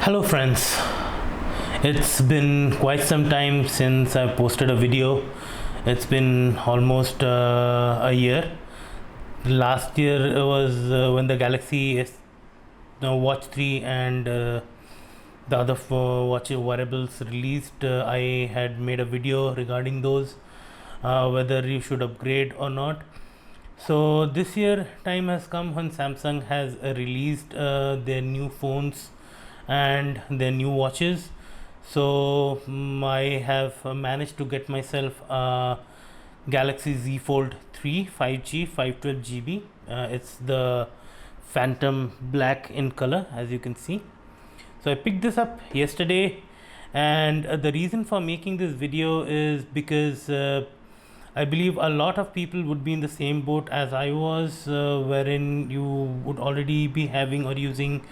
Hello friends, it's been quite some time since I posted a video. It's been almost a year. Last year was when the Galaxy Watch 3 and the other watch wearables released. I had made a video regarding those, whether you should upgrade or not. So this year time has come when Samsung has released their new phones and their new watches. So I have managed to get myself a Galaxy Z Fold 3 5G 512 GB. It's the Phantom Black in color, as you can see. So I picked this up yesterday, and the reason for making this video is because I believe a lot of people would be in the same boat as I was, wherein you would already be having or using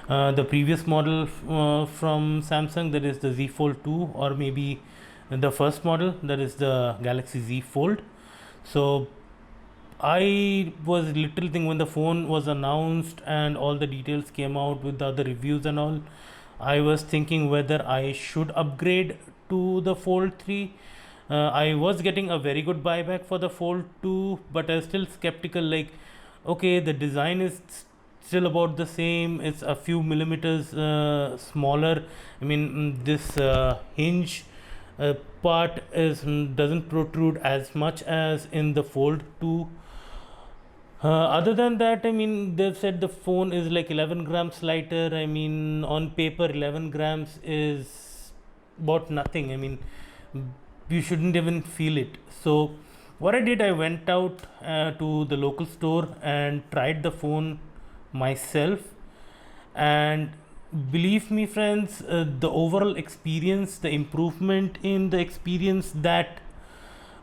the previous model from Samsung, that is the Z Fold 2, or maybe the first model, that is the Galaxy Z Fold. So I was little thing when the phone was announced and all the details came out with the other reviews and all. I was thinking whether I should upgrade to the Fold 3. I was getting a very good buyback for the Fold 2, but I was still skeptical. Like, okay, the design is still about the same. It's a few millimeters smaller. I mean, this hinge part is doesn't protrude as much as in the Fold 2. Other than that, I mean, they've said the phone is like 11 grams lighter. I mean, on paper, 11 grams is about nothing. I mean, you shouldn't even feel it. So what I did, I went out to the local store and tried the phone myself, and believe me friends, the overall experience, the improvement in the experience that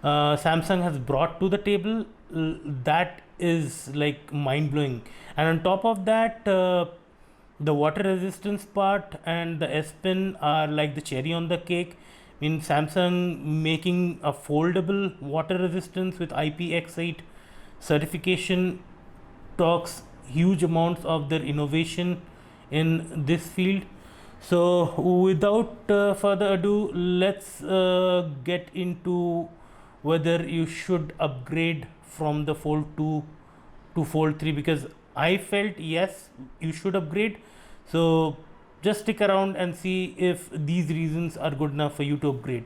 Samsung has brought to the table, that is like mind-blowing. And on top of that, the water resistance part and the S Pen are like the cherry on the cake. In Samsung making a foldable water resistance with IPX8 certification talks huge amounts of their innovation in this field. So without further ado, let's get into whether you should upgrade from the Fold 2 to Fold 3, because I felt yes, you should upgrade. So just stick around and see if these reasons are good enough for you to upgrade.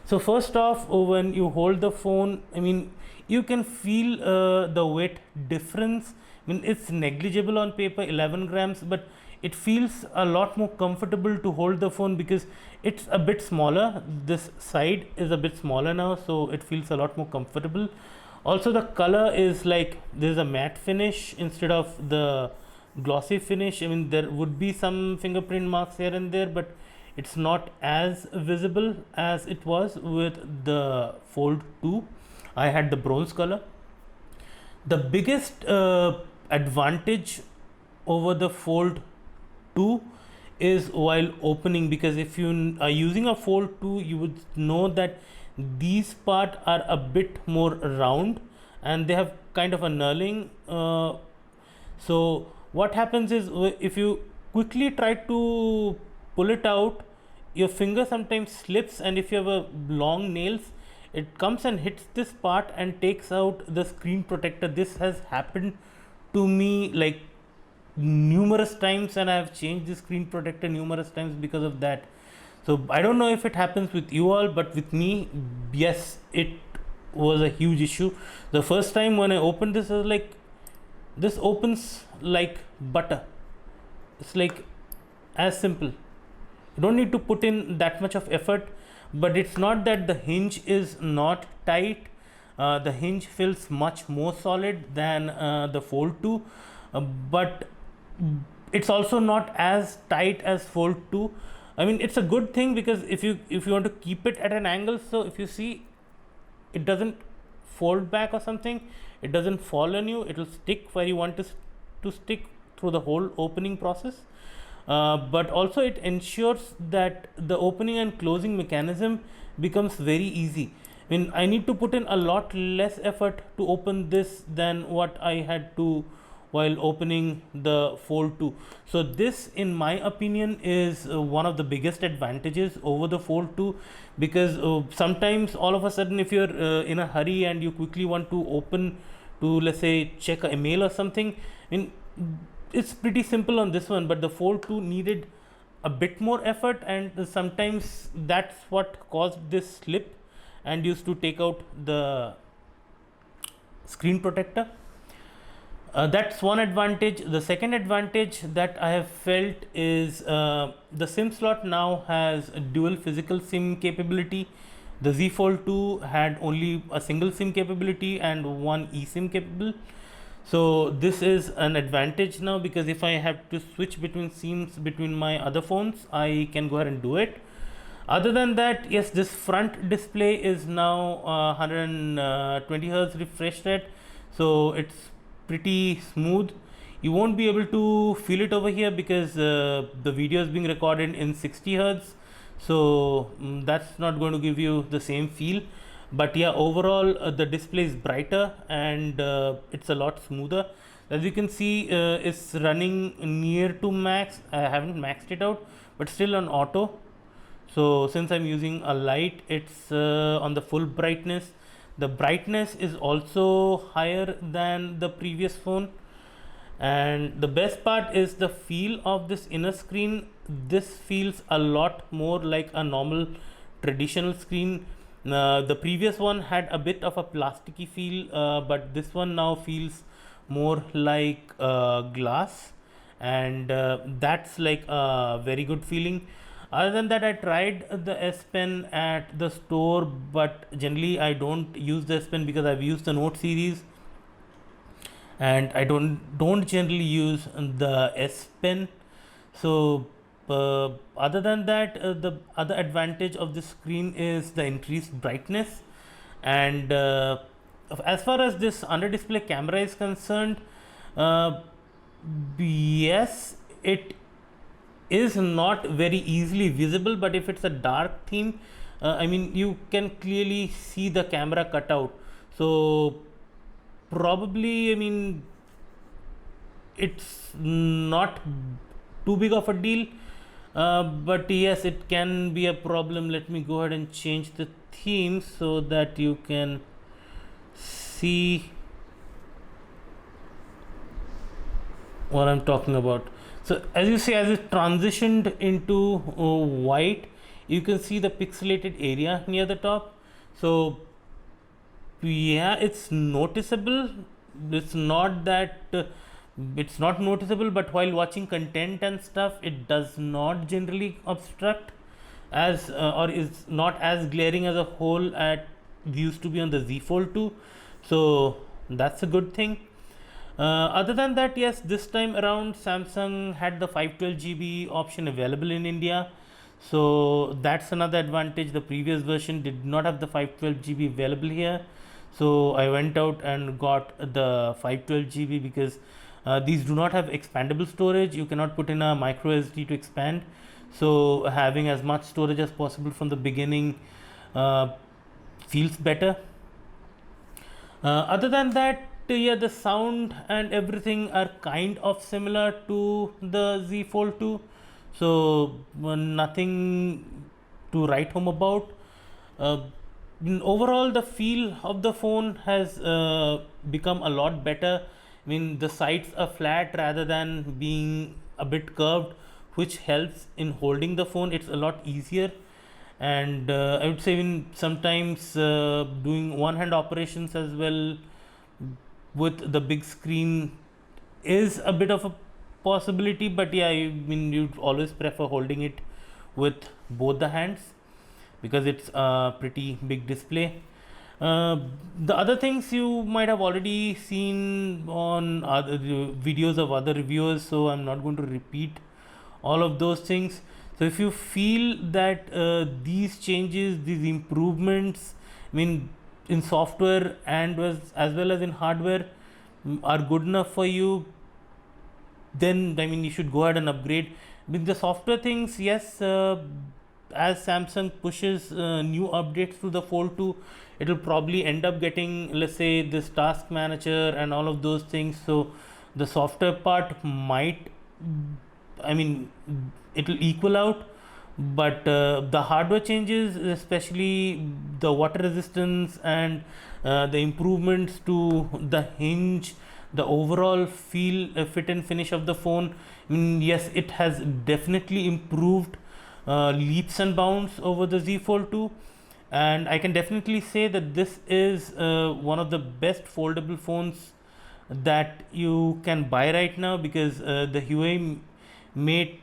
So first off, when you hold the phone, I mean, you can feel the weight difference. I mean, it's negligible on paper, 11 grams, but it feels a lot more comfortable to hold the phone because it's a bit smaller. This side is a bit smaller now, so it feels a lot more comfortable. Also, the color is like there's a matte finish instead of the glossy finish. I mean, there would be some fingerprint marks here and there, but it's not as visible as it was with the Fold 2. I had the bronze color. The biggest advantage over the Fold 2 is while opening, because if you are using a Fold 2, you would know that these parts are a bit more round and they have kind of a knurling. So what happens is, if you quickly try to pull it out, your finger sometimes slips, and if you have a long nails, it comes and hits this part and takes out the screen protector. This has happened to me like numerous times, and I have changed the screen protector numerous times because of that. So I don't know if it happens with you all, but with me, yes, it was a huge issue. The first time when I opened this, I was like, this opens like butter. It's like as simple. You don't need to put in that much of effort. But it's not that the hinge is not tight. The hinge feels much more solid than the Fold 2, but it's also not as tight as Fold 2. I mean, it's a good thing, because if you want to keep it at an angle, so if you see, it doesn't fold back or something, it doesn't fall on you, it will stick where you want to stick through the whole opening process. But also it ensures that the opening and closing mechanism becomes very easy. I mean, I need to put in a lot less effort to open this than what I had to while opening the Fold 2. So this, in my opinion, is one of the biggest advantages over the Fold 2, because sometimes all of a sudden, if you're in a hurry and you quickly want to open to, let's say, check an email or something, it's pretty simple on this one, but the Fold 2 needed a bit more effort, and sometimes that's what caused this slip and used to take out the screen protector. That's one advantage. The second advantage that I have felt is the SIM slot now has a dual physical SIM capability. The Z Fold 2 had only a single SIM capability and one eSIM capable. So this is an advantage now, because if I have to switch between SIMs between my other phones, I can go ahead and do it. Other than that, yes, this front display is now 120 Hz refresh rate, so it's pretty smooth. You won't be able to feel it over here because the video is being recorded in 60 Hz, so that's not going to give you the same feel. But yeah, overall the display is brighter and it's a lot smoother. As you can see, it's running near to max. I haven't maxed it out, but still on auto. So since I'm using a light, it's on the full brightness. The brightness is also higher than the previous phone, and the best part is the feel of this inner screen. This feels a lot more like a normal traditional screen. The previous one had a bit of a plasticky feel, but this one now feels more like glass, and that's like a very good feeling. Other than that, I tried the S Pen at the store, but generally I don't use the S Pen because I've used the Note series, and I don't generally use the S Pen. So other than that, the other advantage of this screen is the increased brightness, and as far as this under display camera is concerned, yes, it is not very easily visible, but if it's a dark theme, I mean, you can clearly see the camera cutout. So probably, I mean, it's not too big of a deal, but yes, it can be a problem. Let me go ahead and change the theme so that you can see what I'm talking about. So as you see, as it transitioned into white, you can see the pixelated area near the top. So yeah, it's noticeable. It's not that it's not noticeable, but while watching content and stuff, it does not generally obstruct as or is not as glaring as a whole at used to be on the Z Fold 2. So that's a good thing. Other than that, yes, this time around Samsung had the 512 GB option available in India, so that's another advantage. The previous version did not have the 512 GB available here, so I went out and got the 512 GB because these do not have expandable storage. You cannot put in a micro SD to expand, so having as much storage as possible from the beginning feels better. Other than that, yeah, the sound and everything are kind of similar to the Z Fold 2, so nothing to write home about. Overall, the feel of the phone has become a lot better. I mean, the sides are flat rather than being a bit curved, which helps in holding the phone. It's a lot easier, and I would say even sometimes doing one hand operations as well with the big screen is a bit of a possibility, but yeah, I mean, you'd always prefer holding it with both the hands because it's a pretty big display. The other things you might have already seen on other videos of other reviewers, so I'm not going to repeat all of those things. So if you feel that these changes, these improvements, I mean, in software and as well as in hardware are good enough for you, then I mean, you should go ahead and upgrade. With the software things, yes, as Samsung pushes new updates to the Fold 2, it will probably end up getting, let's say, this task manager and all of those things. So The software part might, I mean, it will equal out, but the hardware changes, especially the water resistance and the improvements to the hinge, the overall feel, fit and finish of the phone. I mean, yes, it has definitely improved leaps and bounds over the Z Fold 2, and I can definitely say that this is one of the best foldable phones that you can buy right now, because the Huawei Mate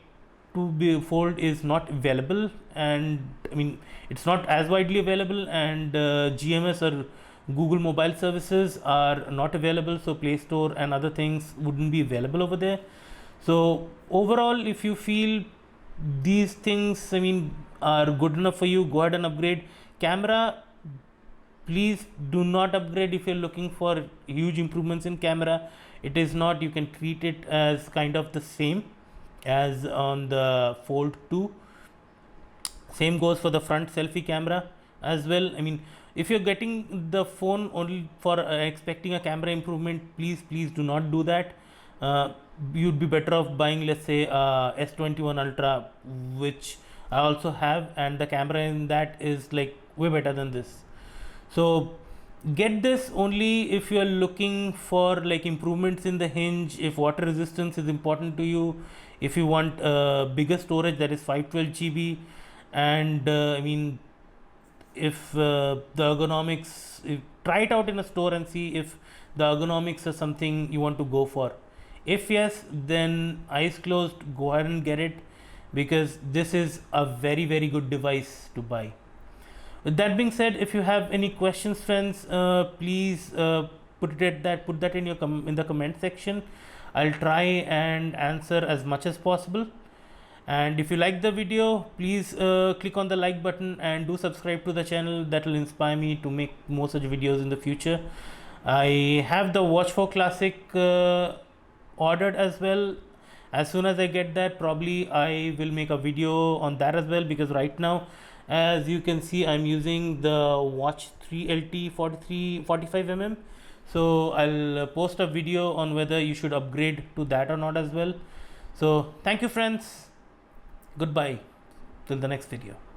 to be fold is not available, and I mean, it's not as widely available, and GMS or Google mobile services are not available, so Play Store and other things wouldn't be available over there. So overall, if you feel these things, I mean, are good enough for you, go ahead and upgrade. Camera, please do not upgrade if you're looking for huge improvements in camera. It is not. You can treat it as kind of the same as on the Fold 2. Same goes for the front selfie camera as well. I mean, if you're getting the phone only for expecting a camera improvement, please do not do that. You'd be better off buying, let's say, S21 Ultra, which I also have, and the camera in that is like way better than this. So get this only if you are looking for like improvements in the hinge, if water resistance is important to you, if you want bigger storage, that is 512 GB, and I mean, if the ergonomics, try it out in a store and see if the ergonomics is something you want to go for. If yes, then eyes closed, go ahead and get it, because this is a very good device to buy. With that being said, if you have any questions, friends, please put that in your in the comment section. I'll try and answer as much as possible. And if you like the video, please click on the like button and do subscribe to the channel. That will inspire me to make more such videos in the future. I have the Watch 4 Classic ordered as well. As soon as I get that, probably I will make a video on that as well, because right now, as you can see, I'm using the Watch 3 LT 45mm. So I'll post a video on whether you should upgrade to that or not as well. So thank you, friends. Goodbye till the next video.